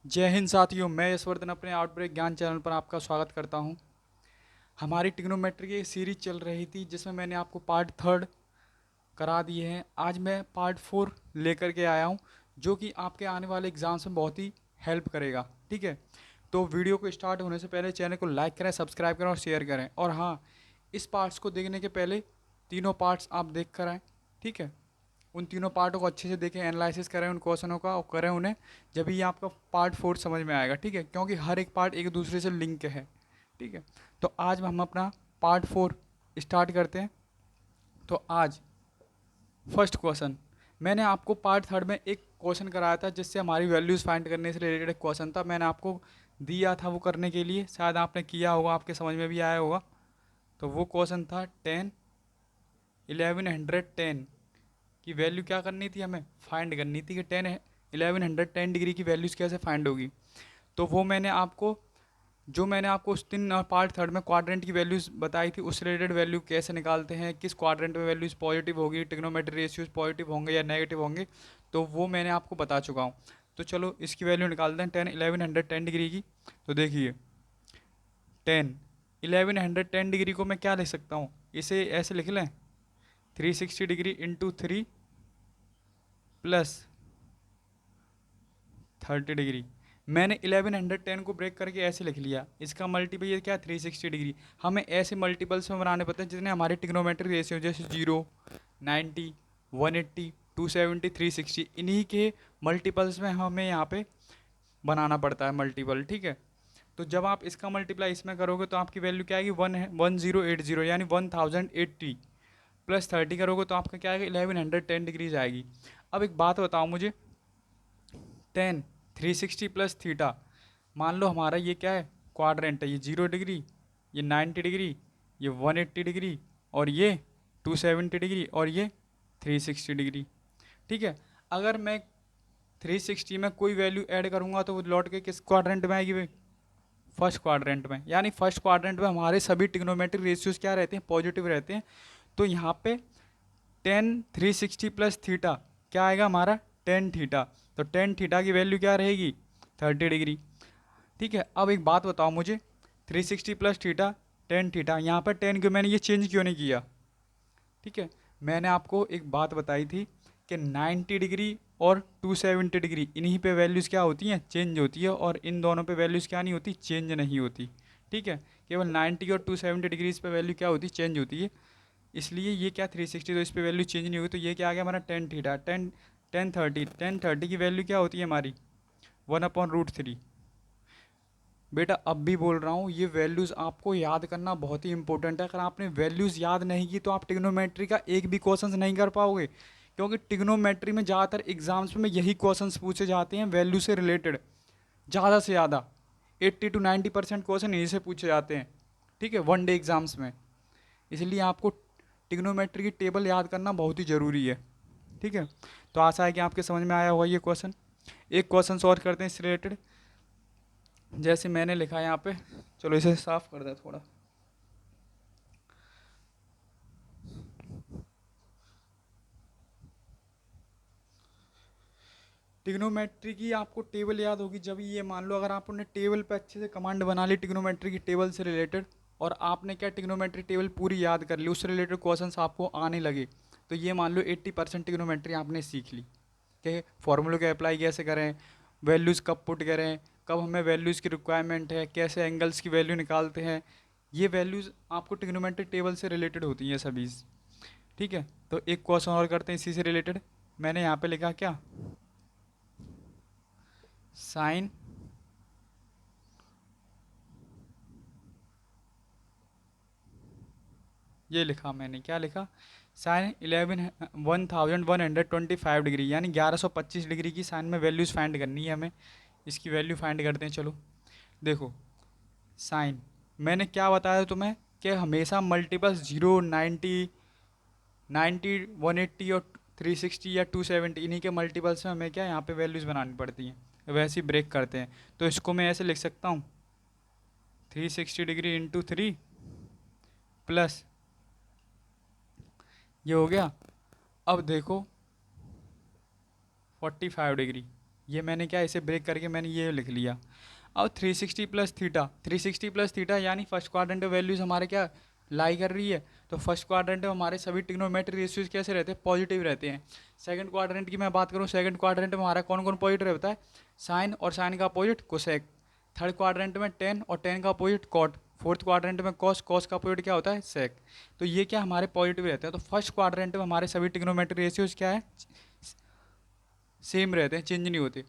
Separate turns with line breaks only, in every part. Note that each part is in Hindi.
जय हिंद साथियों, मैं यशवर्धन अपने आउटब्रेक ज्ञान चैनल पर आपका स्वागत करता हूं। हमारी ट्रिग्नोमेट्री की सीरीज चल रही थी जिसमें मैंने आपको पार्ट थर्ड करा दिए हैं। आज मैं पार्ट फोर लेकर के आया हूं जो कि आपके आने वाले एग्जाम्स में बहुत ही हेल्प करेगा। ठीक है, तो वीडियो को स्टार्ट होने से पहले चैनल को लाइक करें, सब्सक्राइब करें और शेयर करें। और हाँ, इस पार्ट्स को देखने के पहले तीनों पार्ट्स आप देख कर आएँ। ठीक है, उन तीनों पार्टों को अच्छे से देखें, एनालिसिस करें उन क्वेश्चनों का और करें उन्हें, जब ये आपका पार्ट फोर समझ में आएगा। ठीक है, क्योंकि हर एक पार्ट एक दूसरे से लिंक है। ठीक है, तो आज हम अपना पार्ट फोर स्टार्ट करते हैं। तो आज फर्स्ट क्वेश्चन, मैंने आपको पार्ट थर्ड में एक क्वेश्चन कराया था जिससे हमारी वैल्यूज़ फाइंड करने से रिलेटेड एक क्वेश्चन था। मैंने आपको दिया था वो करने के लिए, शायद आपने किया होगा, आपके समझ में भी आया होगा। तो वो क्वेश्चन था 1110 की वैल्यू क्या करनी थी, हमें फाइंड करनी थी कि 1110 डिग्री की वैल्यूज़ कैसे फाइंड होगी। तो वो मैंने आपको उस दिन पार्ट थर्ड में क्वाड्रेंट की वैल्यूज़ बताई थी, उस रिलेटेड वैल्यू कैसे निकालते हैं, किस क्वाड्रेंट में वैल्यूज़ पॉजिटिव होगी, ट्रिग्नोमेट्री रेशियोज पॉजिटिव होंगे या नेगेटिव होंगे, तो वो मैंने आपको बता चुका हूँ। तो चलो इसकी वैल्यू निकालते हैं 1110 डिग्री की। तो देखिए, 1110 डिग्री को मैं क्या लिख सकता हूँ, इसे ऐसे लिख लें, 360 डिग्री इंटू 3 प्लस 30 डिग्री। मैंने 1110 को ब्रेक करके ऐसे लिख लिया, इसका मल्टीपल ये क्या, 360 डिग्री। हमें ऐसे मल्टीपल्स में बनाने पड़ते हैं जितने हमारे ट्रिग्नोमेट्रिक रेशियो, जैसे 0, 90, 180, 270, 360, इन्हीं के मल्टीपल्स में हमें यहाँ पे बनाना पड़ता है मल्टीपल। ठीक है, तो जब आप इसका मल्टीप्लाई इसमें करोगे तो आपकी वैल्यू क्या आएगी, 1080, यानी 1080 प्लस 30 करोगे तो आपका क्या आएगा, 1110 डिग्रीज आएगी। अब एक बात बताओ मुझे, 360 प्लस थीटा, मान लो हमारा ये क्या है, क्वाड्रेंट है, ये 0 डिग्री, ये 90 डिग्री, ये 180 डिग्री, और ये 270 डिग्री, और ये 360 डिग्री। ठीक है, अगर मैं 360 में कोई वैल्यू ऐड करूंगा तो वो लौट के किस क्वाड्रेंट में आएगी भाई, फर्स्ट क्वाड्रेंट में। यानी फर्स्ट क्वाड्रेंट में हमारे सभी ट्रिग्नोमेट्रिक रेशियोज क्या रहते हैं, पॉजिटिव रहते हैं। तो यहाँ पे 360 प्लस थीटा क्या आएगा हमारा, 10 थीटा। तो 10 थीटा की वैल्यू क्या रहेगी, 30 डिग्री। ठीक है, अब एक बात बताओ मुझे, 360 प्लस थीटा 10 थीटा, यहाँ पर 10 क्यों, मैंने ये चेंज क्यों नहीं किया। ठीक है, मैंने आपको एक बात बताई थी कि 90 डिग्री और 270 डिग्री, इन्हीं पे वैल्यूज़ क्या होती हैं, चेंज होती है, और इन दोनों पे वैल्यूज़ क्या नहीं होती, चेंज नहीं होती। ठीक है, केवल 90 और 270 डिग्रीज पे वैल्यू क्या होती, चेंज होती है। इसलिए ये क्या, 360, तो इस पर वैल्यू चेंज नहीं होगी, तो ये क्या आ गया हमारा 10 थीटा। 10 थर्टी की वैल्यू क्या होती है हमारी, 1/√3। बेटा अब भी बोल रहा हूँ, ये वैल्यूज़ आपको याद करना बहुत ही इंपॉर्टेंट है। अगर आपने वैल्यूज़ याद नहीं की तो आप ट्रिग्नोमेट्री का एक भी क्वेश्चन नहीं कर पाओगे, क्योंकि ट्रिग्नोमेट्री में ज़्यादातर एग्जाम्स में यही क्वेश्चंस पूछे जाते हैं वैल्यू से रिलेटेड। ज़्यादा से ज़्यादा 80 to 90% क्वेश्चन यहीं से पूछे जाते हैं। ठीक है, वन डे एग्जाम्स में। इसलिए आपको ट्रिग्नोमेट्री की टेबल याद करना बहुत ही ज़रूरी है। ठीक है, तो आशा है कि आपके समझ में आया होगा ये क्वेश्चन। एक क्वेश्चन सॉल्व करते हैं इससे रिलेटेड, जैसे मैंने लिखा है यहाँ पे। चलो इसे साफ कर दे थोड़ा। ट्रिग्नोमेट्री की आपको टेबल याद होगी जब ये, मान लो अगर आपने टेबल पे अच्छे से कमांड बना ली ट्रिग्नोमेट्री की टेबल से रिलेटेड, और आपने क्या ट्रिग्नोमेट्री टेबल पूरी याद कर ली, उससे रिलेटेड क्वेश्चंस आपको आने लगे, तो ये मान लो 80% ट्रिग्नोमेट्री आपने सीख ली कि फॉर्मूले को अप्लाई कैसे करें, वैल्यूज़ कब पुट करें, कब हमें वैल्यूज़ की रिक्वायरमेंट है, कैसे एंगल्स की वैल्यू निकालते हैं। ये वैल्यूज़ आपको ट्रिग्नोमेट्री टेबल से रिलेटेड होती हैं सभी। ठीक है, तो एक क्वेश्चन और करते हैं इसी से रिलेटेड। मैंने यहाँ पे लिखा क्या, साइन ये लिखा, मैंने क्या लिखा, साइन 1125 डिग्री, यानी 1125 डिग्री की साइन में वैल्यूज़ फाइंड करनी है हमें। इसकी वैल्यू फाइंड करते हैं। चलो देखो, साइन मैंने क्या बताया तुम्हें कि हमेशा मल्टीपल्स 0, 90, 180 और 360 या 270, इन्हीं के मल्टीपल्स में हमें क्या यहाँ पे वैल्यूज़ बनानी पड़ती हैं। वैसे ही ब्रेक करते हैं, तो इसको मैं ऐसे लिख सकता हूँ, 360 डिग्री इंटू 3 प्लस, ये हो गया। अब देखो 45 डिग्री, ये मैंने क्या इसे ब्रेक करके मैंने ये लिख लिया। अब 360 प्लस थीटा, 360 प्लस थीटा यानी फर्स्ट क्वाड्रेंट वैल्यूज़ हमारे क्या लाई कर रही है। तो फर्स्ट क्वाड्रेंट में हमारे सभी ट्रिग्नोमेट्रिक रेशियोज कैसे रहते हैं, पॉजिटिव रहते हैं। सेकंड क्वाड्रेंट की मैं बात करूँ, सेकंड क्वाड्रेंट में हमारा कौन कौन पॉजिटिव रहता है, साइन, और साइन का अपोजिट कोसेक। थर्ड क्वाड्रेंट में टेन, और टेन का अपोजिट कॉट। फोर्थ क्वाड्रेंट में कॉस, कॉस का अपोजिट क्या होता है, सेक। तो ये क्या हमारे पॉजिटिव रहते हैं। तो फर्स्ट क्वाड्रेंट में हमारे सभी ट्रिग्नोमेट्रिक रेशियोज क्या है, सेम रहते हैं, चेंज नहीं होते।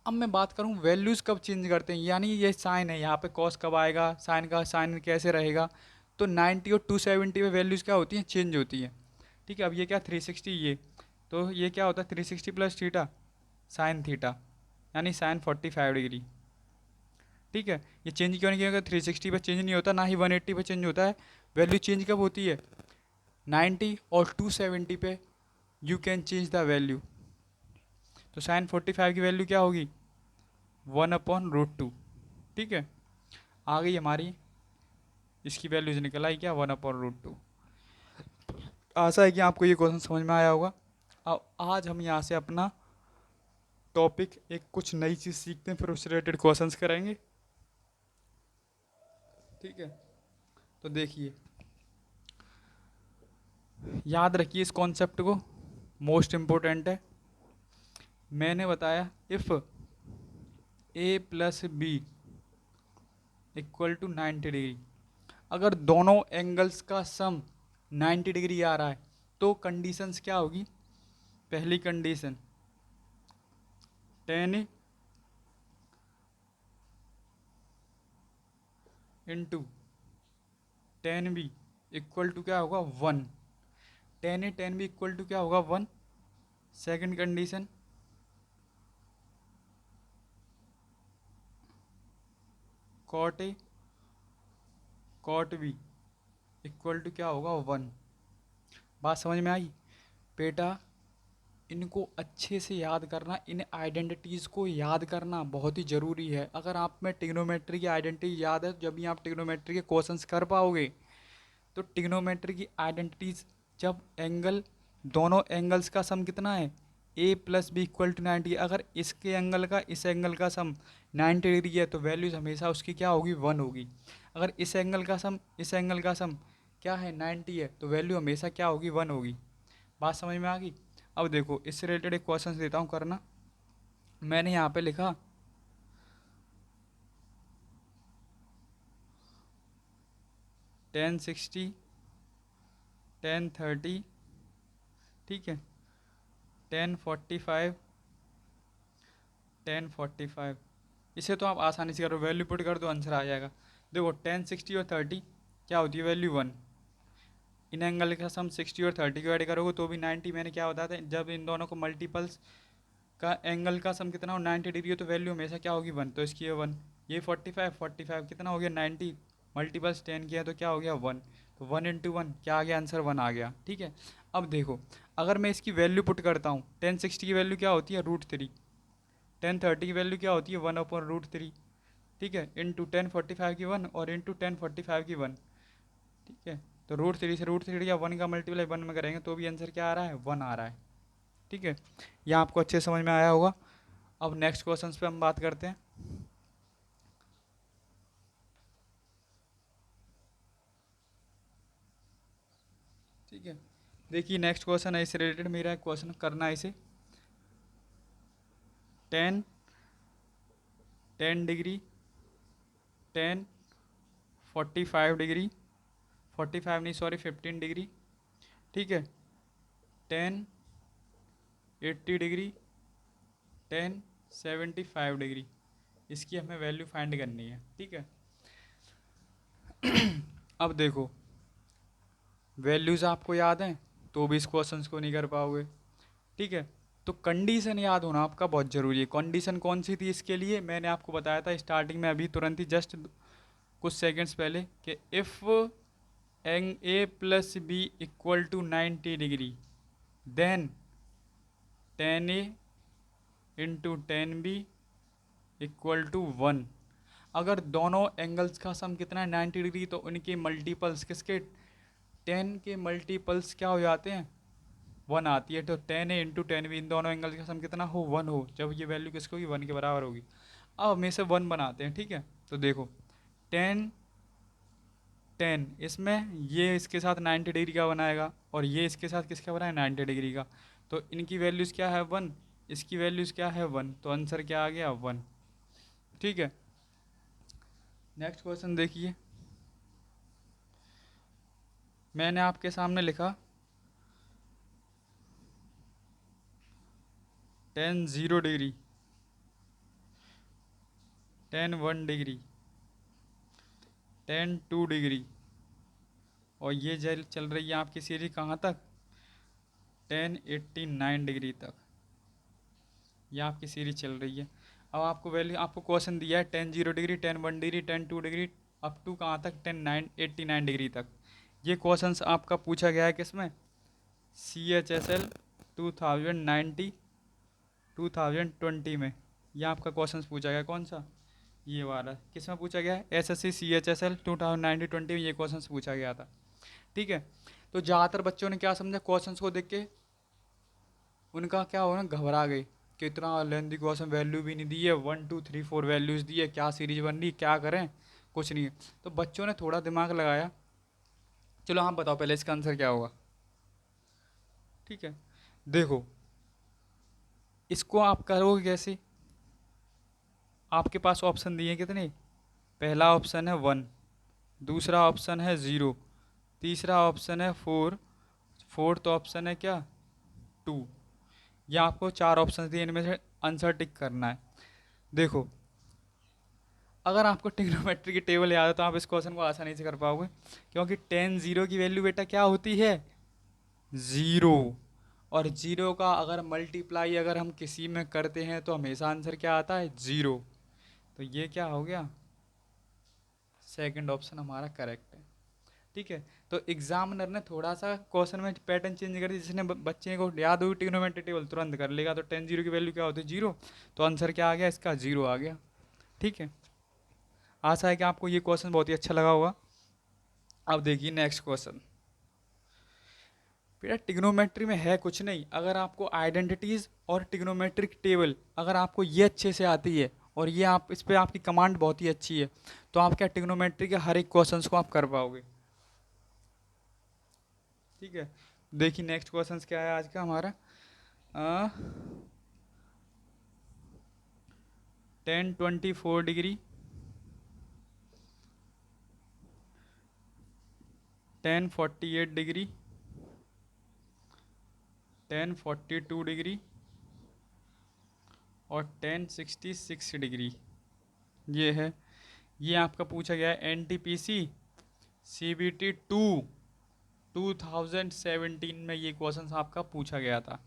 अब मैं बात करूं वैल्यूज़ कब चेंज करते हैं, यानी ये साइन है, यहाँ पे कॉस कब आएगा, साइन का साइन कैसे रहेगा। तो 90 और 270 में वैल्यूज़ क्या होती हैं, चेंज होती हैं। ठीक है, अब ये क्या 360, ये तो ये क्या होता है 360 प्लस थीटा साइन थीटा, यानी साइन 45 डिग्री। ठीक है, ये चेंज क्यों नहीं किया, 360 पे चेंज नहीं होता, ना ही 180 पे चेंज होता है। वैल्यू चेंज कब होती है, 90 और 270 पे you can change the value. तो साइन 45 की वैल्यू क्या होगी, 1/√2। ठीक है, आ गई हमारी, इसकी वैल्यूज निकल आई क्या, 1/√2। आशा है कि आपको ये क्वेश्चन समझ में आया होगा। अब आज हम यहाँ से अपना टॉपिक एक कुछ नई चीज़ सीखते हैं, फिर उससे रिलेटेड क्वेश्चंस करेंगे। ठीक है, तो देखिए, याद रखिए इस कॉन्सेप्ट को, मोस्ट इम्पोर्टेंट है। मैंने बताया if A plus B equal to 90 degree, अगर दोनों एंगल्स का सम 90 डिग्री आ रहा है तो कंडीशंस क्या होगी। पहली condition, tan A into tan B equal to क्या होगा 1। tan A tan B equal to क्या होगा 1। Second condition, cot A cot B equal to क्या होगा 1। बात समझ में आई बेटा, इनको अच्छे से याद करना, इन आइडेंटिटीज़ को याद करना बहुत ही ज़रूरी है। अगर आप में ट्रिग्नोमेट्री की आइडेंटिटी याद है, जब भी आप ट्रिग्नोमेट्री के क्वेश्चंस कर पाओगे। तो ट्रिग्नोमेट्री की आइडेंटिटीज, जब एंगल, दोनों एंगल्स का सम कितना है, ए प्लस बी इक्वल टू 90, अगर इसके एंगल का इस एंगल का सम 90 डिग्री है तो वैल्यूज हमेशा उसकी क्या होगी, 1 होगी। अगर इस एंगल का सम इस एंगल का सम क्या है, 90 है, तो वैल्यू हमेशा क्या होगी, 1 होगी। बात समझ में आ गई। अब देखो इससे रिलेटेड एक क्वेश्चन देता हूँ करना। मैंने यहाँ पे लिखा tan60 tan30, ठीक है, tan45 tan45। इसे तो आप आसानी से करो, वैल्यू पुट कर दो, आंसर आ जाएगा। देखो tan60 और 30 क्या होती है, वैल्यू 1। इन एंगल का सम 60 और 30 को ऐड करोगे तो भी 90। मैंने क्या बताया था, जब इन दोनों को मल्टीपल्स का एंगल का सम कितना हो, 90 डिग्री हो, तो वैल्यू हमेशा क्या होगी, 1। तो इसकी है 1। ये 45 कितना हो गया, 90 मल्टीपल्स 10 किया तो क्या हो गया, 1। तो 1 × 1 क्या आ गया, आंसर 1 आ गया। ठीक है, अब देखो अगर मैं इसकी वैल्यू पुट करता हूँ, tan60 की वैल्यू क्या होती है, √3। tan30 की वैल्यू क्या होती है, 1/√3। ठीक है, इंटू tan45 की 1 और इंटू tan45 की 1। ठीक है, तो √3 से √3 या 1 का मल्टीप्लाई 1 में करेंगे तो भी आंसर क्या आ रहा है, 1 आ रहा है। ठीक है, यह आपको अच्छे समझ में आया होगा। अब नेक्स्ट क्वेश्चन पे हम बात करते हैं। ठीक है, देखिए नेक्स्ट क्वेश्चन है, इससे रिलेटेड मेरा क्वेश्चन करना है इसे। 10 डिग्री tan 45 डिग्री, 45 नहीं सॉरी 15 डिग्री। ठीक है, tan 80 डिग्री, tan 75 डिग्री, इसकी हमें वैल्यू फाइंड करनी है। ठीक है, अब देखो वैल्यूज़ आपको याद हैं तो भी इस क्वेश्चन को नहीं कर पाओगे। ठीक है, तो कंडीशन याद होना आपका बहुत ज़रूरी है। कंडीशन कौन सी थी इसके लिए, मैंने आपको बताया था स्टार्टिंग में, अभी तुरंत ही जस्ट कुछ सेकंड्स पहले, कि if angle A plus B equal to 90 degree then tan A into tan B equal to 1। अगर दोनों एंगल्स का सम कितना है, 90 डिग्री, तो उनके मल्टीपल्स किसके, 10 के मल्टीपल्स क्या हो जाते हैं, 1 आती है, तो टेन ए इंटू टेन बी, इन दोनों एंगल का सम कितना हो, 1 हो, जब ये वैल्यू किसको होगी, 1 के बराबर होगी। अब हमेशा 1 बनाते हैं, ठीक है। तो देखो टेन टेन इसमें ये इसके साथ 90 डिग्री का बनाएगा, और ये इसके साथ किसका बनाए, 90 डिग्री का। तो इनकी वैल्यूज़ क्या है, 1, इसकी वैल्यूज़ क्या है, 1, तो आंसर क्या आ गया, 1। ठीक है, नेक्स्ट क्वेश्चन देखिए। मैंने आपके सामने लिखा ten 0 degree, tan 1 degree, tan 2 degree, और ये चल रही है आपकी सीरीज कहाँ तक, टेन 89 डिग्री तक, ये आपकी सीरीज चल रही है। अब आपको वैल्यू, आपको क्वेश्चन दिया है tan 0 degree, tan 1 degree, tan 2 degree, up to कहाँ तक, टेन 89 डिग्री तक। ये क्वेश्चन आपका पूछा गया है किसमें, CHSL 2090 2020 में। ये आपका क्वेश्चन पूछा गया कौन सा, ये वाला किस में पूछा गया है, SSC CHSL 2019-20 में ये क्वेश्चन पूछा गया था। ठीक है, तो ज़्यादातर बच्चों ने क्या समझा, क्वेश्चन को देख के उनका क्या हो ना, घबरा गए कि इतना लेंथी क्वेश्चन, वैल्यू भी नहीं दी है, 1 2 3 4 वैल्यूज़ दी है, क्या सीरीज बन रही, क्या करें, कुछ नहीं है। तो बच्चों ने थोड़ा दिमाग लगाया, चलो हाँ बताओ पहले इसका आंसर क्या होगा। ठीक है, देखो इसको आप करोगे कैसे, आपके पास ऑप्शन दिए कितने, पहला ऑप्शन है 1, दूसरा ऑप्शन है 0, तीसरा ऑप्शन है 4, फोर्थ ऑप्शन है क्या, 2। ये आपको 4 ऑप्शन दिए, इनमें से आंसर टिक करना है। देखो अगर आपको ट्रिग्नोमेट्री की टेबल याद है तो आप इस क्वेश्चन को आसानी से कर पाओगे, क्योंकि टेन 0 की वैल्यू बेटा क्या होती है, 0, और 0 का अगर मल्टीप्लाई अगर हम किसी में करते हैं तो हमेशा आंसर क्या आता है, 0। तो ये क्या हो गया, सेकंड ऑप्शन हमारा करेक्ट है। ठीक है, तो एग्जामिनर ने थोड़ा सा क्वेश्चन में पैटर्न चेंज कर दिया, जिसने बच्चे को याद हुई ट्रिग्नोमेट्री टेबल तुरंत कर लेगा, तो टेन 0 की वैल्यू क्या होती है, 0, तो आंसर क्या आ गया इसका, 0 आ गया। ठीक है, आशा है कि आपको ये क्वेश्चन बहुत ही अच्छा लगा होगा। अब देखिए नेक्स्ट क्वेश्चन, बेटा टिग्नोमेट्री में है कुछ नहीं, अगर आपको आइडेंटिटीज और टिग्नोमेट्रिक टेबल अगर आपको ये अच्छे से आती है, और ये आप इस पर आपकी कमांड बहुत ही अच्छी है, तो आप क्या टिग्नोमेट्री के हर एक क्वेश्चन को आप कर पाओगे। ठीक है, देखिए नेक्स्ट क्वेश्चन क्या है आज का हमारा, 10 24 डिग्री, 10 48 डिग्री, 10 42 डिग्री, और 10 66 डिग्री। ये है, ये आपका पूछा गया है NTPC CBT 2017 में, ये क्वेश्चन आपका पूछा गया था।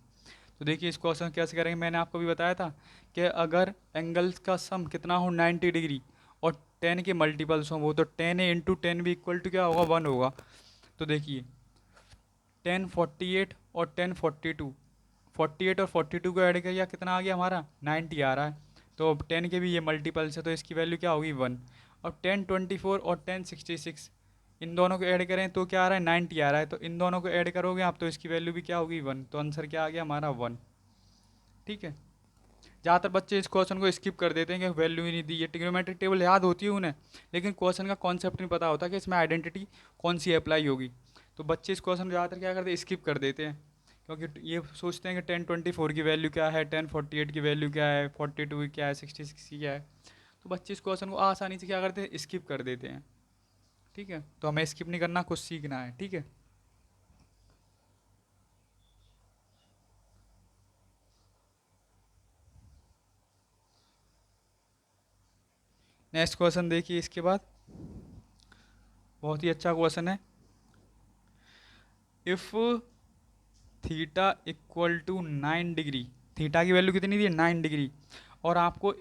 तो देखिए इस क्वेश्चन कैसे करेंगे, मैंने आपको भी बताया था कि अगर एंगल्स का सम कितना हो 90 डिग्री और 10 के मल्टीपल्स हों वो, तो 10A इंटू 10 भी इक्वल टू क्या होगा, 1 होगा। तो देखिए 10 48 और 10 42, 48 और 42 को ऐड किया कितना आ गया हमारा, 90 आ रहा है। तो 10 के भी ये मल्टीपल्स है, तो इसकी वैल्यू क्या होगी, 1। और 10 24 और 10 66, इन दोनों को ऐड करें तो क्या आ रहा है, 90 आ रहा है, तो इन दोनों को ऐड करोगे आप तो इसकी वैल्यू भी क्या होगी, 1, तो आंसर क्या आ गया हमारा, 1। ठीक है, ज़्यादातर बच्चे इस क्वेश्चन को स्किप कर देते हैं कि वैल्यू ही नहीं दी है, ट्रिग्नोमेट्रिक टेबल याद होती है उन्हें, लेकिन क्वेश्चन का कॉन्सेप्ट नहीं पता होता कि इसमें आइडेंटिटी कौन सी अप्लाई होगी। तो बच्चे इस क्वेश्चन को ज़्यादातर क्या करते हैं, स्किप कर देते हैं, क्योंकि ये सोचते हैं कि 10 24 की वैल्यू क्या है, 10 48 की वैल्यू क्या है, 42 की क्या है, 66 की क्या है। तो बच्चे इस क्वेश्चन को आसानी से क्या करते हैं, स्किप कर देते हैं। ठीक है, तो हमें स्किप नहीं करना, कुछ सीखना है। ठीक है, नेक्स्ट क्वेश्चन देखिए इसके बाद, बहुत ही अच्छा क्वेश्चन है। If theta equal to 9 degree, theta की वैल्यू कितनी दी है, 9 डिग्री, और आपको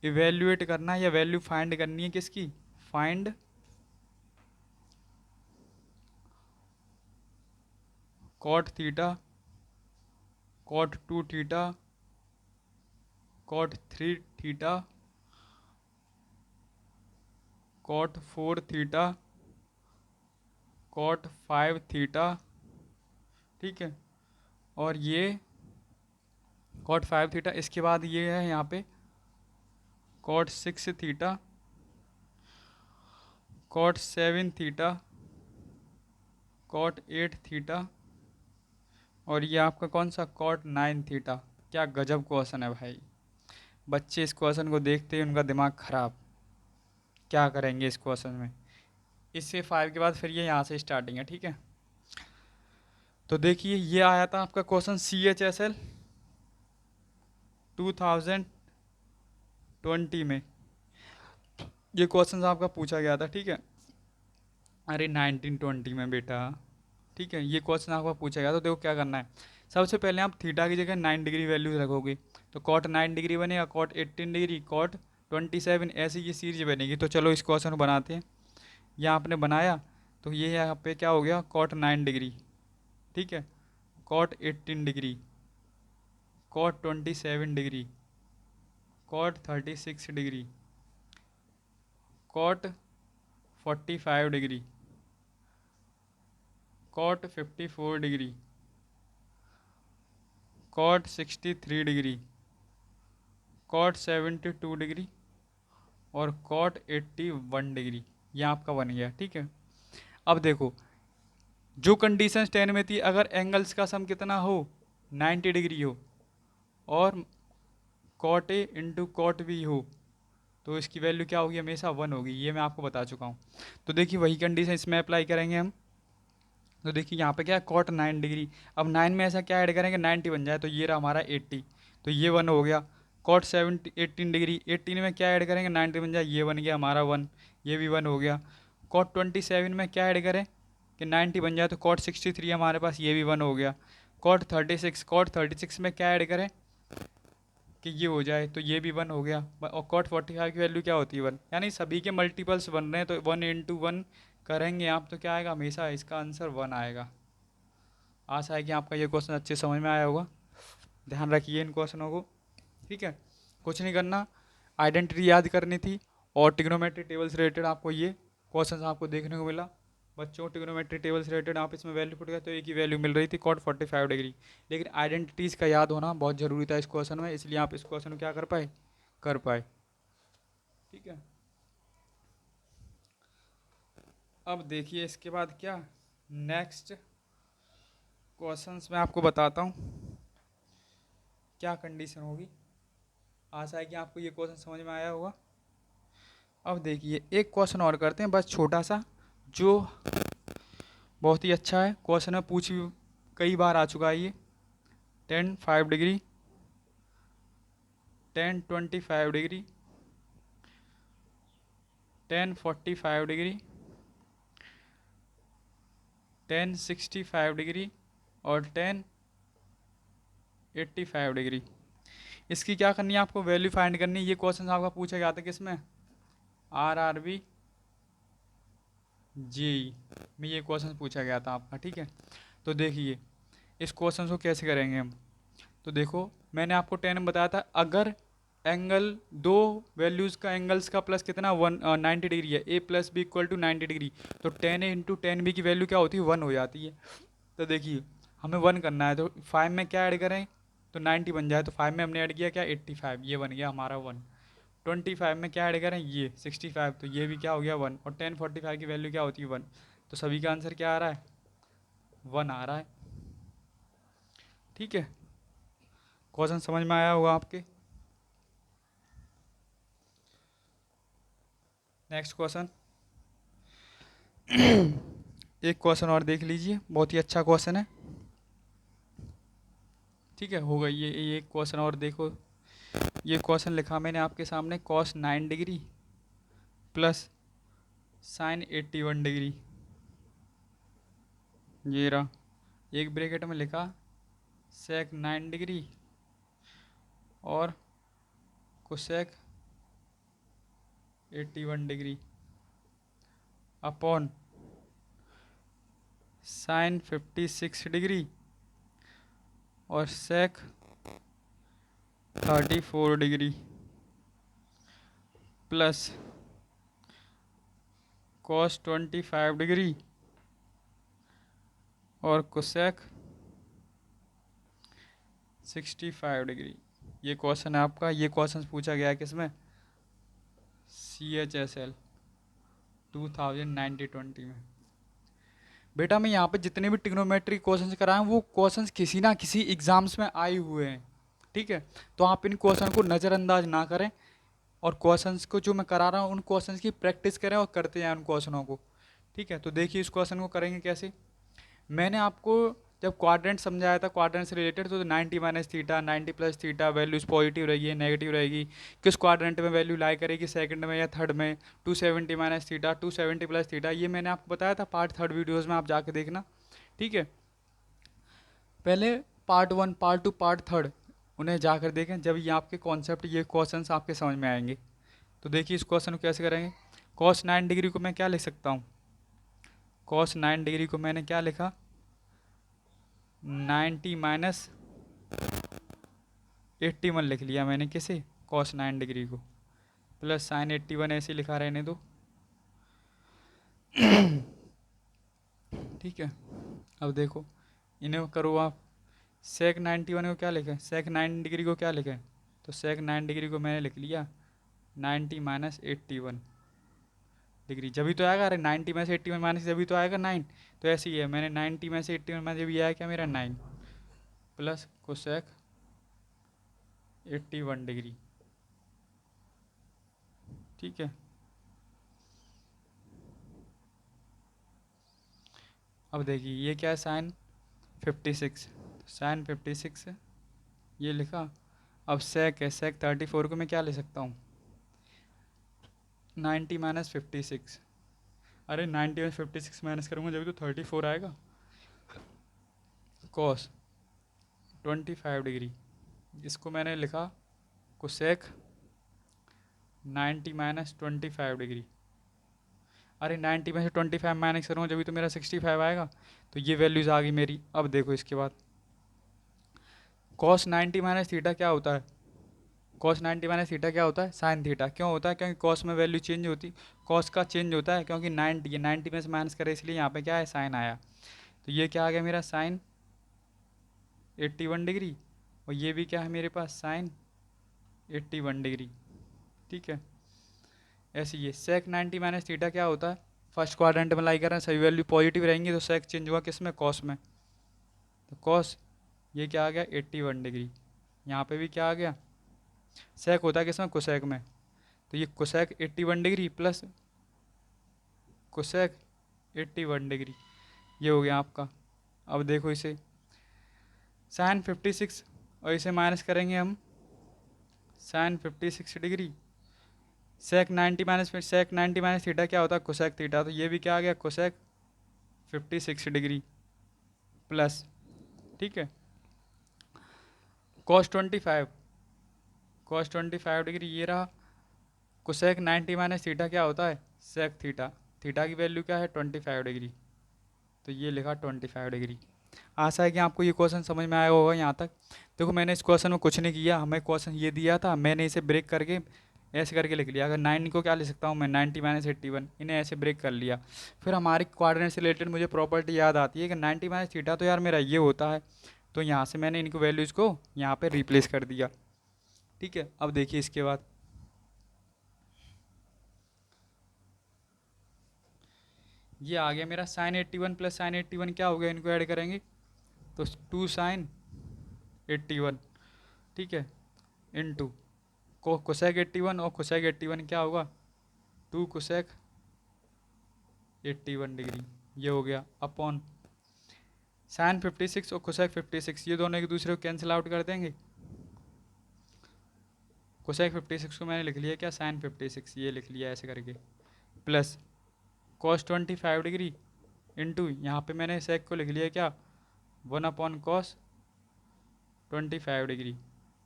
इवेल्युएट करना है या वैल्यू फाइंड करनी है किसकी, find cot theta, cot 2 theta, cot 3 theta, cot 4 theta, cot 5 theta. ठीक है, और ये कॉट 5 थीटा। इसके बाद ये है यहाँ पे cot 6 theta, cot 7 theta, cot 8 theta, और ये आपका कौन सा कॉट 9 थीटा। क्या गजब क्वेश्चन है भाई, बच्चे इस क्वेश्चन को देखते ही उनका दिमाग खराब, क्या करेंगे इस क्वेश्चन में। इससे 5 के बाद फिर ये यहाँ से स्टार्टिंग है, ठीक है। तो देखिए ये आया था आपका क्वेश्चन CHSL 2020 में, ये क्वेश्चन आपका पूछा गया था, ठीक है। अरे 1920 में बेटा, ठीक है, ये क्वेश्चन आपका पूछा गया। तो देखो क्या करना है, सबसे पहले आप थीटा की जगह 9 डिग्री वैल्यू रखोगे, तो कॉट 9 डिग्री बनेगा, कॉट 18 डिग्री, कॉट 27, ऐसी ये सीरीज बनेगी। तो चलो इस क्वेश्चन को बनाते हैं। यहाँ आपने बनाया तो ये यहाँ पे क्या हो गया, कॉट 9 डिग्री, ठीक है, cot 18 degree, cot 27 degree, cot 36 degree, cot 45 degree, cot 54 degree, cot 63 degree, cot 72 degree, और कॉट 81 डिग्री। ये आपका बन गया, ठीक है। अब देखो जो कंडीशन 10 में थी, अगर एंगल्स का सम कितना हो, 90 डिग्री हो, और cot A into cot B हो, तो इसकी वैल्यू क्या होगी, हमेशा 1 होगी। ये मैं आपको बता चुका हूँ। तो देखिए वही कंडीशन इसमें अप्लाई करेंगे हम। तो देखिए यहाँ पे क्या है, कॉट 9 डिग्री, अब 9 में ऐसा क्या ऐड करेंगे, 90 बन जाए, तो ये रहा हमारा 80, तो ये 1 हो गया। कॉट 18 डिग्री, 18 में क्या ऐड करेंगे, 90 बन जाए, ये बन गया हमारा 1, ये भी 1 हो गया। कॉट 27 में क्या ऐड करें कि 90 बन जाए, तो कॉट 63 हमारे पास, ये भी 1 हो गया। कॉट 36 में क्या ऐड करें कि ये हो जाए, तो ये भी 1 हो गया। और कॉट 45 की वैल्यू क्या होती है, 1, यानी सभी के मल्टीपल्स बन रहे हैं, तो 1 इंटू 1 करेंगे आप, तो क्या आएगा, हमेशा इसका आंसर 1 आएगा। आशा है कि आपका ये क्वेश्चन अच्छे समझ में आया होगा, ध्यान रखिए इन क्वेश्चनों को, ठीक है। कुछ नहीं करना, आइडेंटिटी याद करनी थी, और ट्रिग्नोमेट्री टेबल से रिलेटेड आपको ये क्वेश्चन आपको देखने को मिला। बच्चों ट्रिग्नोमेट्री टेबल से रिलेटेड आप इसमें वैल्यू पुट गया तो एक ही वैल्यू मिल रही थी, कॉट 45 डिग्री। लेकिन आइडेंटिटीज़ का याद होना बहुत ज़रूरी था इस क्वेश्चन में, इसलिए आप इस क्वेश्चन को क्या कर पाए, ठीक है। अब देखिए इसके बाद क्या नेक्स्ट क्वेश्चंस मैं आपको बताता हूँ क्या कंडीशन होगी। आशा है कि आपको ये क्वेश्चन समझ में आया होगा। अब देखिए एक क्वेश्चन और करते हैं, बस छोटा सा, जो बहुत ही अच्छा है, क्वेश्चन में पूछ कई बार आ चुका है ये। 10 5 डिग्री, 10 25 डिग्री, 10 45 डिग्री, 10 65 डिग्री, और 10 85 डिग्री। इसकी क्या करनी है, आपको वैल्यू फाइंड करनी है। ये क्वेश्चन आपका पूछा गया था किसमें, RRB JEE में ये क्वेश्चन पूछा गया था आपका, ठीक है। तो देखिए इस क्वेश्चन को कैसे करेंगे हम। तो देखो मैंने आपको 10 में बताया था, अगर एंगल दो वैल्यूज़ का एंगल्स का प्लस कितना 90 डिग्री है, A plus B equal to 90 degree, तो 10A इंटू 10B की वैल्यू क्या होती है, 1 हो जाती है। तो देखिए हमें 1 करना है, तो 5 में क्या ऐड करें, तो 90 बन जाए, तो 5 में हमने ऐड किया क्या 85, ये बन गया हमारा 1। 25 में क्या ऐड करें, ये 65, तो ये भी क्या हो गया 1। और 10 45 की वैल्यू क्या होती है 1, तो सभी का आंसर क्या आ रहा है, 1 आ रहा है, ठीक है। क्वेश्चन समझ में आया होगा आपके। नेक्स्ट क्वेश्चन एक क्वेश्चन और देख लीजिए, बहुत ही अच्छा क्वेश्चन है, ठीक है। हो गई ये क्वेश्चन और देखो, ये क्वेश्चन लिखा मैंने आपके सामने, cos 9 degree plus sign 81 degree, ये रहा। एक ब्रैकेट में लिखा सेक 9 डिग्री और cosec 81 degree upon sine 56 degree और सेक 34 डिग्री प्लस कॉस 25 डिग्री और कोसेक 65 डिग्री। ये क्वेश्चन है आपका, ये क्वेश्चन पूछा गया है किसमें, CHSL 2019-20 में। बेटा मैं यहाँ पे जितने भी ट्रिग्नोमेट्री क्वेश्चंस कराए हैं वो क्वेश्चंस किसी ना किसी एग्जाम्स में आए हुए हैं, ठीक है। तो आप इन क्वेश्चन को नज़रअंदाज ना करें और क्वेश्चंस को जो मैं करा रहा हूँ उन क्वेश्चंस की प्रैक्टिस करें और करते जाएं उन क्वेश्चनों को, ठीक है। तो देखिए इस क्वेश्चन को करेंगे कैसे। मैंने आपको जब क्वाड्रेंट समझाया था, क्वाड्रेंट से रिलेटेड, तो 90 minus theta, 90 plus theta, values positive रहेगी नेगेटिव रहेगी, किस क्वाड्रेंट में वैल्यू लाई करेगी, सेकंड में या थर्ड में, 270 माइनस थीटा, 270 प्लस थीटा, ये मैंने आपको बताया था पार्ट थर्ड वीडियोज़ में, आप जाके देखना, ठीक है। पहले part one, part two, part third उन्हें जाकर देखें, जब ये आपके कॉन्सेप्ट, ये क्वेश्चंस आपके समझ में आएंगे। तो देखिए इस क्वेश्चन को कैसे करेंगे। cos 9 डिग्री को मैं क्या लिख सकता हूँ, cos 9 डिग्री को मैंने क्या लिखा, 90 माइनस 81 लिख लिया मैंने, किसे, cos 9 डिग्री को, प्लस साइन 81 ऐसे लिखा रहने दो, ठीक है। अब देखो इन्हें करो आप, sec 91 को क्या लिखें, sec 9 डिग्री को क्या लिखें, तो sec 9 डिग्री को मैंने लिख लिया 90 माइनस 81 डिग्री। जब तो आएगा, अरे 90 में से 81 माइनस जब तो आएगा 9, तो ऐसे ही है, मैंने 90 में से 81 माइनस जब आया क्या मेरा 9, प्लस कोसेक 81 डिग्री, ठीक है। अब देखिए ये क्या है, साइन 56, साइन 56 है, ये लिखा। अब सेक है, सेक 34 को मैं क्या ले सकता हूँ, 90 माइनस 56, अरे 90 में 56 माइनस करूँगा जब तो 34 आएगा, कॉस 25 डिग्री, इसको मैंने लिखा कोसेक 90 माइनस 25 डिग्री, अरे 90 में से 25 माइनस करूँगा जब तो मेरा 65 आएगा, तो ये वैल्यूज़ आ गई मेरी। अब देखो इसके बाद कॉस 90 माइनस थीटा क्या होता है, कॉस 90 माइनस थीटा क्या होता है, साइन थीटा। क्यों होता है, क्योंकि कॉस में वैल्यू चेंज होती, कॉस का चेंज होता है, क्योंकि 90, ये 90 में से माइनस करे इसलिए यहाँ पे क्या है, साइन आया। तो ये क्या आ गया मेरा, साइन 81 डिग्री, और ये भी क्या है मेरे पास, साइन 81 डिग्री, ठीक है। ऐसे ये सेक 90 माइनस थीटा क्या होता है, फर्स्ट क्वाड्रेंट में लाई कर रहे हैं, सभी वैल्यू पॉजिटिव रहेंगी, तो सेक चेंज हुआ किस में, कॉस में, तो कॉस ये क्या आ गया 81 डिग्री। यहाँ पे भी क्या आ गया, सेक होता है किसमें, कोसेक में, तो ये cosec 81 degree plus cosec 81 degree, ये हो गया आपका। अब देखो इसे साइन 56 और इसे माइनस करेंगे हम, साइन 56 डिग्री, सेक 90 माइनस, फिर सेक 90 माइनस थीटा क्या होता है, कोसेक थीटा, तो ये भी क्या आ गया, कोसेक 56 डिग्री प्लस, ठीक है, कॉस 25, कॉस 25 डिग्री ये रहा, कोसेक 90 माइनस थीटा क्या होता है, सेक थीटा, थीटा की वैल्यू क्या है 25 डिग्री, तो ये लिखा 25 डिग्री। आशा है कि आपको ये क्वेश्चन समझ में आया होगा यहाँ तक। देखो मैंने इस क्वेश्चन में कुछ नहीं किया, हमें क्वेश्चन ये दिया था, मैंने इसे ब्रेक करके ऐसे करके लिख लिया। अगर 9 को क्या लिख सकता हूँ मैं, 90 माइनस 81, इन्हें ऐसे ब्रेक कर लिया। फिर हमारी क्वाड्रेंट से रिलेटेड मुझे प्रॉपर्टी याद आती है कि 90 माइनस थीटा तो यार मेरा ये होता है, तो यहाँ से मैंने इनको वैल्यूज़ को यहाँ पर रिप्लेस कर दिया, ठीक है। अब देखिए इसके बाद ये आ गया मेरा साइन 81 प्लस साइन 81 क्या हो गया, इनको ऐड करेंगे तो 2 साइन 81, ठीक है, इनटू कोसेक 81, और कोसेक 81 क्या होगा, 2 कोसेक 81 डिग्री, ये हो गया अपॉन साइन 56 और कोसेक 56, ये दोनों एक दूसरे को कैंसिल आउट कर देंगे। कोसेक 56 को मैंने लिख लिया क्या, साइन 56, ये लिख लिया ऐसे करके, प्लस कॉस 25 डिग्री इंटू यहाँ पे मैंने सेक को लिख लिया क्या, 1 अपॉन कॉस 25 डिग्री,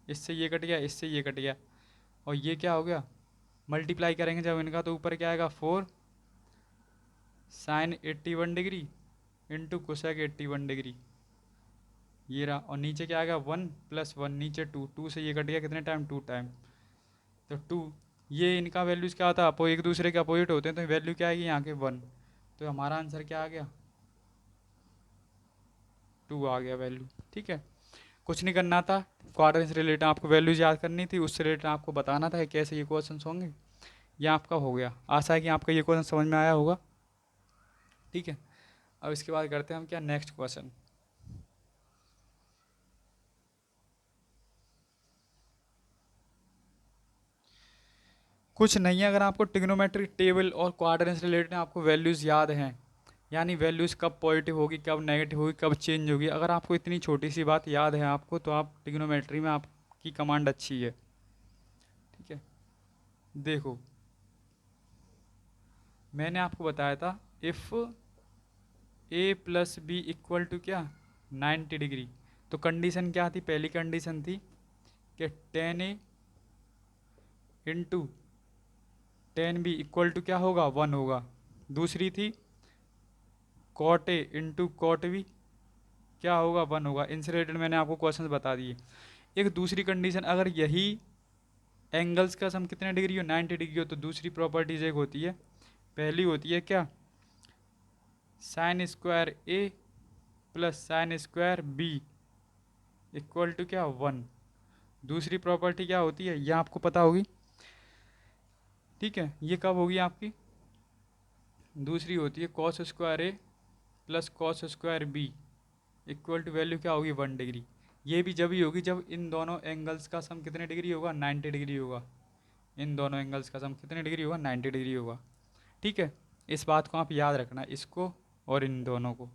इससे ये कट गया, इससे ये कट गया, और ये क्या हो गया, मल्टीप्लाई करेंगे जब इनका तो ऊपर क्या आएगा 4 sine 81 degree into cosec 81 degree, ये रहा, और नीचे क्या आएगा 1 प्लस 1, नीचे 2, 2 से ये कट गया कितने टाइम, 2 टाइम, तो 2, ये इनका वैल्यूज़ क्या होता है, अपो एक दूसरे के अपोजिट होते हैं, तो वैल्यू क्या आएगी यहाँ के 1, तो हमारा आंसर क्या आ गया, 2 आ गया वैल्यू, ठीक है। कुछ नहीं करना था, क्वाड्रेंट से रिलेटेड आपको वैल्यूज याद करनी थी, उससे रिलेटेड आपको बताना था कि कैसे ये क्वेश्चन होंगे। ये आपका हो गया। आशा है कि आपका ये क्वेश्चन समझ में आया होगा। ठीक है, अब इसके बाद करते हैं हम क्या, नेक्स्ट क्वेश्चन। कुछ नहीं है, अगर आपको ट्रिग्नोमेट्रिक टेबल और क्वाड्रेंट से रिलेटेड आपको वैल्यूज़ याद हैं, यानी वैल्यूज़ कब पॉजिटिव होगी, कब नेगेटिव होगी, कब चेंज होगी, अगर आपको इतनी छोटी सी बात याद है आपको, तो आप ट्रिग्नोमेट्री में आपकी कमांड अच्छी है। ठीक है, देखो मैंने आपको बताया था if A plus B equal to क्या, 90 डिग्री। तो कंडीशन क्या थी, पहली कंडीशन थी कि 10A into 10B equal to क्या होगा, 1 होगा। दूसरी थी cot A into cot B क्या होगा, 1 होगा। इनसे रिलेटेड मैंने आपको क्वेश्चन बता दिए। एक दूसरी कंडीशन, अगर यही एंगल्स का सम कितने डिग्री हो, 90 डिग्री हो, तो दूसरी प्रॉपर्टीज एक होती है, पहली होती है क्या, sine square A plus sine square B equal to क्या, 1। दूसरी प्रॉपर्टी क्या होती है, यह आपको पता होगी। ठीक है, ये कब होगी आपकी, दूसरी होती है cos square A plus cos square B equal to value क्या होगी, 1 डिग्री। ये भी जब ही होगी जब इन दोनों एंगल्स का सम कितने डिग्री होगा, 90 डिग्री होगा। इन दोनों एंगल्स का सम कितने डिग्री होगा, 90 डिग्री होगा। ठीक है, इस बात को आप याद रखना, इसको और इन दोनों को।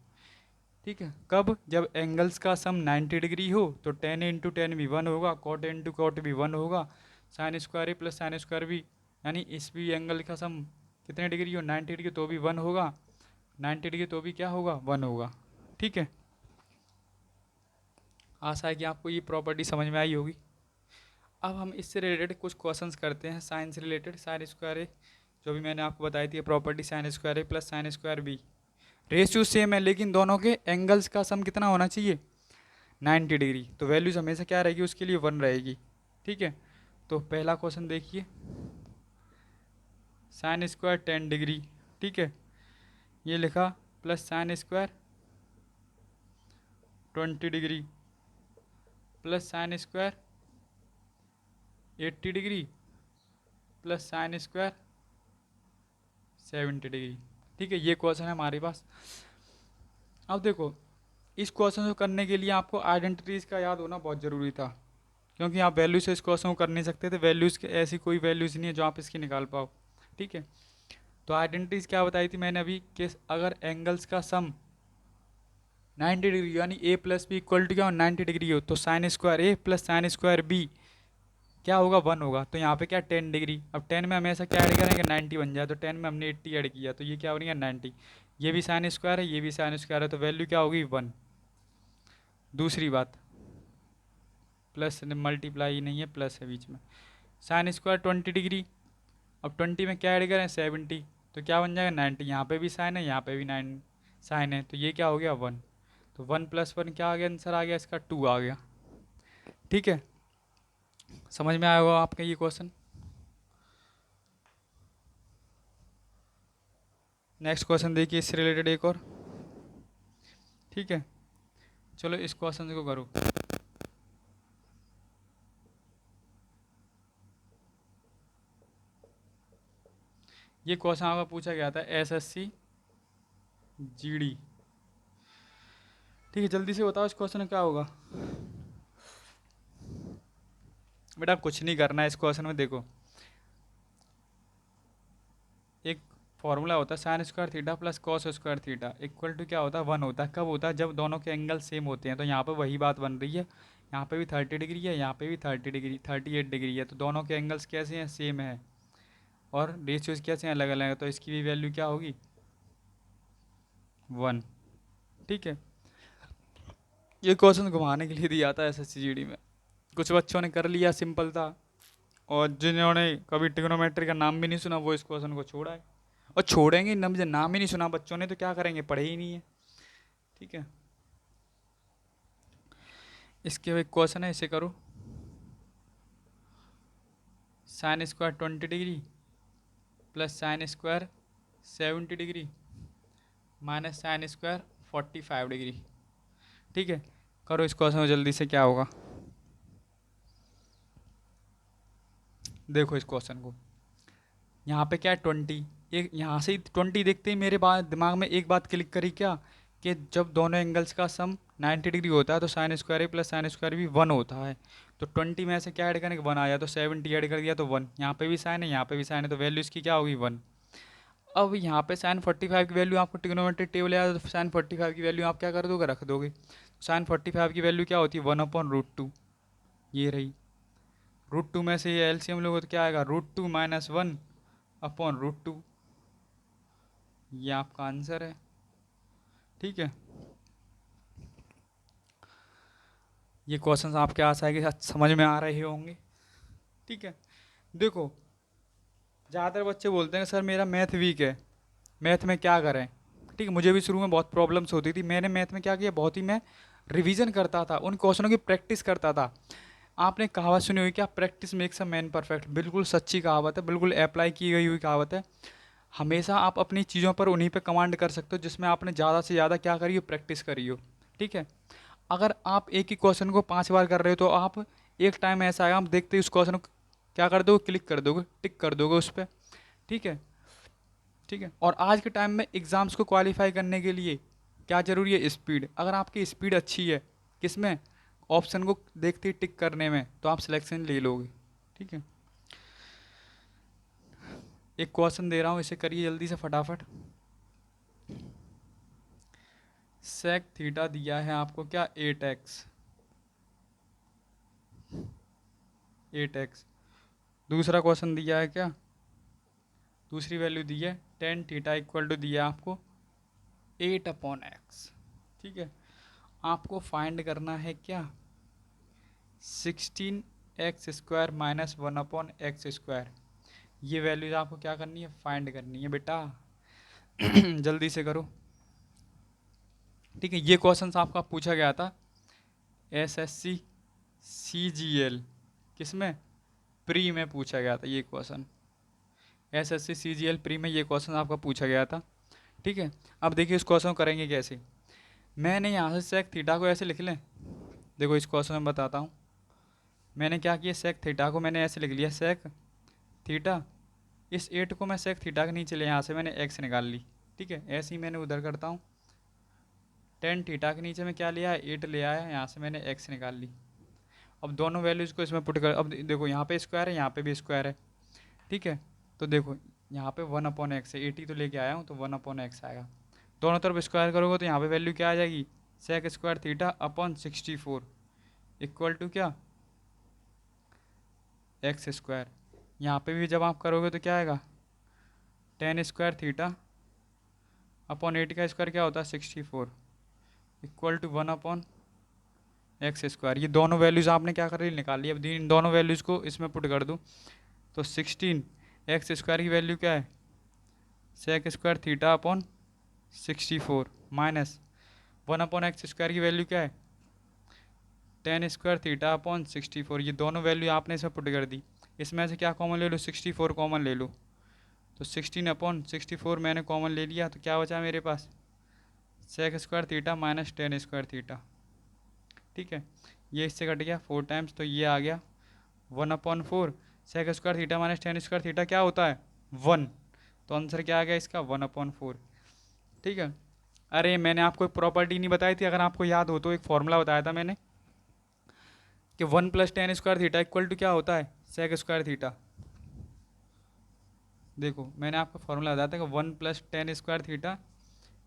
ठीक है, कब, जब एंगल्स का सम 90 डिग्री हो तो 10 इंटू 10 भी 1 होगा, कॉट इंटू कॉट भी 1 होगा, sign square A plus sine square भी, यानी इस भी एंगल का सम कितने डिग्री हो, 90 डिग्री, तो भी 1 होगा, 90 डिग्री तो भी क्या होगा, 1 होगा। ठीक है, आशा है कि आपको ये प्रॉपर्टी समझ में आई होगी। अब हम इससे रिलेटेड कुछ क्वेश्चंस करते हैं, साइन से रिलेटेड। साइन स्क्वायर ए, जो भी मैंने आपको बताई थी property, sine square A plus sine square B, ratio same है लेकिन दोनों के एंगल्स का सम कितना होना चाहिए, 90 डिग्री। तो वैल्यूज हमेशा क्या रहेगी, उसके लिए 1 रहेगी। ठीक है, तो पहला क्वेश्चन देखिए, साइन स्क्वायर 10 डिग्री, ठीक है, ये लिखा, plus sine square 20 degree plus sine square 80 degree plus sine square 70 degree. ठीक है, ये क्वेश्चन है हमारे पास। अब देखो, इस क्वेश्चन को करने के लिए आपको आइडेंटिटीज़ का याद होना बहुत ज़रूरी था, क्योंकि आप वैल्यू से इस क्वेश्चन को कर नहीं सकते थे। वैल्यूज़ के ऐसी कोई वैल्यूज़ नहीं है जो आप इसकी निकाल पाओ। ठीक है, तो आइडेंटिटीज़ क्या बताई थी मैंने अभी, कि अगर एंगल्स का सम 90 डिग्री यानी ए प्लस बी इक्वल टू क्या हो, 90 डिग्री हो, तो sign square A plus sine square B क्या होगा, 1 होगा। तो यहाँ पे क्या, 10 डिग्री, अब 10 में हमेशा क्या ऐड करेंगे, 90 बन जाए, तो 10 में हमने 80 ऐड किया, तो ये क्या हो रही है, 90। ये भी साइन स्क्वायर है, ये भी साइन स्क्वायर है, तो वैल्यू क्या होगी, 1। दूसरी बात, प्लस मल्टीप्लाई नहीं है, प्लस है बीच में। साइन स्क्वायर 20 डिग्री, अब 20 में क्या ऐड करें, 70, तो क्या बन जाएगा, 90। यहाँ पे भी साइन है, यहाँ पे भी 9 साइन है, तो ये क्या हो गया, 1। तो 1 प्लस 1 क्या आ गया, आंसर आ गया इसका 2 आ गया। ठीक है, समझ में आया होगा आपका ये क्वेश्चन। नेक्स्ट क्वेश्चन देखिए, इससे रिलेटेड एक और। ठीक है, चलो इस क्वेश्चन को करो। ये क्वेश्चन आपका पूछा गया था एसएससी जीडी। ठीक है, जल्दी से बताओ इस क्वेश्चन में क्या होगा। बेटा कुछ नहीं करना है इस क्वेश्चन में, देखो एक फॉर्मूला होता है, sine square theta plus cos square theta equal to क्या होता है, 1 होता है। कब होता है, जब दोनों के एंगल सेम होते हैं। तो यहाँ पे वही बात बन रही है, यहाँ पे भी 30 डिग्री है, यहाँ पे भी 30 डिग्री 38 डिग्री है, तो दोनों के एंगल्स कैसे हैं, सेम है, और रेशियोज कैसे हैं, अलग अलग है, तो इसकी भी वैल्यू क्या होगी, 1। ठीक है, ये क्वेश्चन घुमाने के लिए दिया था एसएससी जीडी में, कुछ बच्चों ने कर लिया, सिंपल था, और जिन्होंने कभी ट्रिग्नोमेट्री का नाम भी नहीं सुना वो इस क्वेश्चन को छोड़ा है, और छोड़ेंगे ना, मुझे नाम ही नहीं सुना बच्चों ने तो क्या करेंगे, पढ़े ही नहीं है। ठीक है, इसके एक क्वेश्चन है, इसे करो। Sine square 20 degree plus sine square 70 degree minus sine square 45 degree. ठीक है, करो इस क्वेश्चन को जल्दी से, क्या होगा देखो इस क्वेश्चन को। यहाँ पे क्या है 20, एक यहाँ से 20 देखते ही मेरे बात दिमाग में एक बात क्लिक करी क्या, कि जब दोनों एंगल्स का सम 90 डिग्री होता है तो sign square A plus sine square भी 1 होता है। तो 20 में से क्या ऐड करेंगे, 1 आया, तो 70 ऐड कर दिया तो 1, यहाँ पे भी साइन है यहाँ पे भी साइन है, तो वैल्यू इसकी क्या होगी 1। अब यहाँ पे साइन 45 की वैल्यू आपको ट्रिग्नोमेट्रिक टेबल आया, तो साइन 45 की वैल्यू आप क्या कर दोगे, रख दोगे। साइन 45 की वैल्यू क्या होती है, 1/√2, ये रही। √2 में से ये एलसीएम लोगे तो क्या आएगा, √2 - 1/√2, ये आपका आंसर है। ठीक है, ये क्वेश्चन आपके आशा है कि समझ में आ रहे होंगे। ठीक है, देखो ज़्यादातर बच्चे बोलते हैं सर मेरा मैथ वीक है, मैथ में क्या करें। ठीक है, मुझे भी शुरू में बहुत प्रॉब्लम्स होती थी। मैंने मैथ में क्या किया, बहुत ही मैं रिवीजन करता था, उन क्वेश्चनों की प्रैक्टिस करता था। आपने कहावत सुनी हुई क्या, practice makes a man perfect, बिल्कुल सच्ची कहावत है, बिल्कुल अप्लाई की गई हुई कहावत है। हमेशा आप अपनी चीज़ों पर उन्हीं पे कमांड कर सकते हो जिसमें आपने ज़्यादा से ज़्यादा क्या करी हो, प्रैक्टिस करी हो। ठीक है, अगर आप एक ही क्वेश्चन को 5 बार कर रहे हो तो आप एक टाइम ऐसा आएगा, आप देखते ही उस क्वेश्चन को क्या कर दोगे, क्लिक कर दोगे, टिक कर दोगे उस पर। ठीक है, ठीक है। और आज के टाइम में एग्ज़ाम्स को क्वालिफाई करने के लिए क्या ज़रूरी है, स्पीड। अगर आपकी स्पीड अच्छी है किसमें, ऑप्शन को देखते ही टिक करने में, तो आप सिलेक्शन ले लोगे। ठीक है, एक क्वेश्चन दे रहा हूँ, इसे करिए जल्दी से फटाफट। सेक थीटा दिया है आपको क्या, 8x, 8x। दूसरा क्वेश्चन दिया है क्या, दूसरी वैल्यू दी है टेन थीटा इक्वल टू दिया आपको 8/x। ठीक है, आपको फाइंड करना है क्या, 16x² - 1/x²। ये वैल्यूज आपको क्या करनी है, फाइंड करनी है बेटा। जल्दी से करो। ठीक है, ये क्वेश्चन आपका पूछा गया था SSC CGL किसमें, प्री में पूछा गया था ये क्वेश्चन। SSC CGL प्री में ये क्वेश्चन आपका पूछा गया था। ठीक है, अब देखिए इस क्वेश्चन को करेंगे कैसे। मैंने यहाँ से सेक थीटा को ऐसे लिख लें, देखो इस क्वेश्चन में बताता हूँ। मैंने क्या किया, सेक थीटा को मैंने ऐसे लिख लिया, सेक थीटा, इस 8 को मैं सेक थीटा के नीचे ले, यहाँ से मैंने एक्स निकाल ली। ठीक है, ऐसे ही मैंने उधर करता हूँ, टेन थीटा के नीचे में क्या लिया है, 8 ले आया, यहाँ से मैंने एक्स निकाल ली। अब दोनों वैल्यूज़ को इसमें पुट कर, अब देखो यहाँ पे स्क्वायर है यहाँ पे भी स्क्वायर है। ठीक है, तो देखो यहाँ पे 1/x है, 80 तो लेके आया हूँ तो 1/x आएगा। दोनों तरफ स्क्वायर करोगे तो यहाँ पे वैल्यू क्या आ जाएगी, sec square theta upon 64 equal to क्या, x²। यहाँ पे भी जब आप करोगे तो क्या आएगा, टेन स्क्वायर थीटा अपॉन 80 का स्क्वायर क्या होता है 64 इक्वल टू 1/x²। ये दोनों वैल्यूज़ आपने क्या कर ली, निकाल ली। अब इन दोनों वैल्यूज़ को इसमें पुट कर दूँ तो 16x² की वैल्यू क्या है, sec square theta upon 64 minus 1/x² की वैल्यू क्या है, टेन स्क्वायर थीटा अपॉन 64। ये दोनों वैल्यू आपने इसमें पुट कर दी। इसमें से क्या कॉमन ले लो, 64 कॉमन ले लो, तो 16/64 मैंने कॉमन ले लिया, तो क्या बचा मेरे पास, sec square theta minus ten square theta. ठीक है, ये इससे कट गया 4 टाइम्स, तो ये आ गया 1/4। Sec square theta minus ten square theta क्या होता है, 1, तो आंसर क्या आ गया इसका 1/4। ठीक है, अरे मैंने आपको एक प्रॉपर्टी नहीं बताई थी, अगर आपको याद हो तो एक फॉर्मूला बताया था मैंने कि 1 + tan square theta equal to क्या होता है, सेक स्क्वायर थीटा। देखो मैंने आपको फॉर्मूला बताया था कि 1 + tan square theta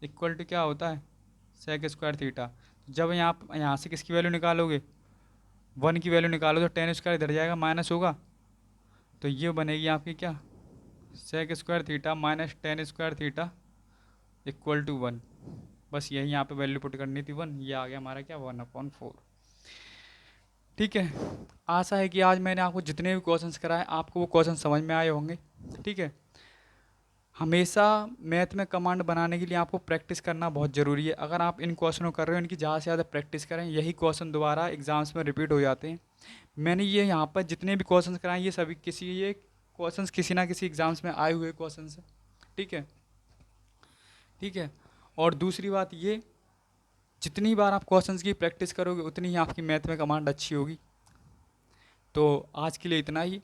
equal to क्या होता है, सेक स्क्वायर थीटा। जब यहाँ से किसकी वैल्यू निकालोगे, 1 की वैल्यू निकालो तो टेन स्क्वायर इधर जाएगा, माइनस होगा, तो ये बनेगी आपकी क्या, sec square theta minus ten square theta equal to 1। बस यही यहाँ पे वैल्यू पुट करनी थी 1, ये आ गया हमारा क्या 1/4। ठीक है, आशा है कि आज मैंने आपको जितने भी क्वेश्चंस कराए आपको वो क्वेश्चन समझ में आए होंगे। ठीक है, हमेशा मैथ में कमांड बनाने के लिए आपको प्रैक्टिस करना बहुत ज़रूरी है। अगर आप इन क्वेश्चनों कर रहे हो, इनकी ज़्यादा से ज़्यादा प्रैक्टिस करें, यही क्वेश्चन दोबारा एग्जाम्स में रिपीट हो जाते हैं। मैंने ये यहाँ पर जितने भी क्वेश्चंस कराए ये सभी ये क्वेश्चंस किसी ना किसी एग्जाम्स में आए हुए क्वेश्चंस हैं। ठीक है, ठीक है। और दूसरी बात ये जितनी बार आप क्वेश्चंस की प्रैक्टिस करोगे उतनी ही आपकी मैथ में कमांड अच्छी होगी। तो आज के लिए इतना ही।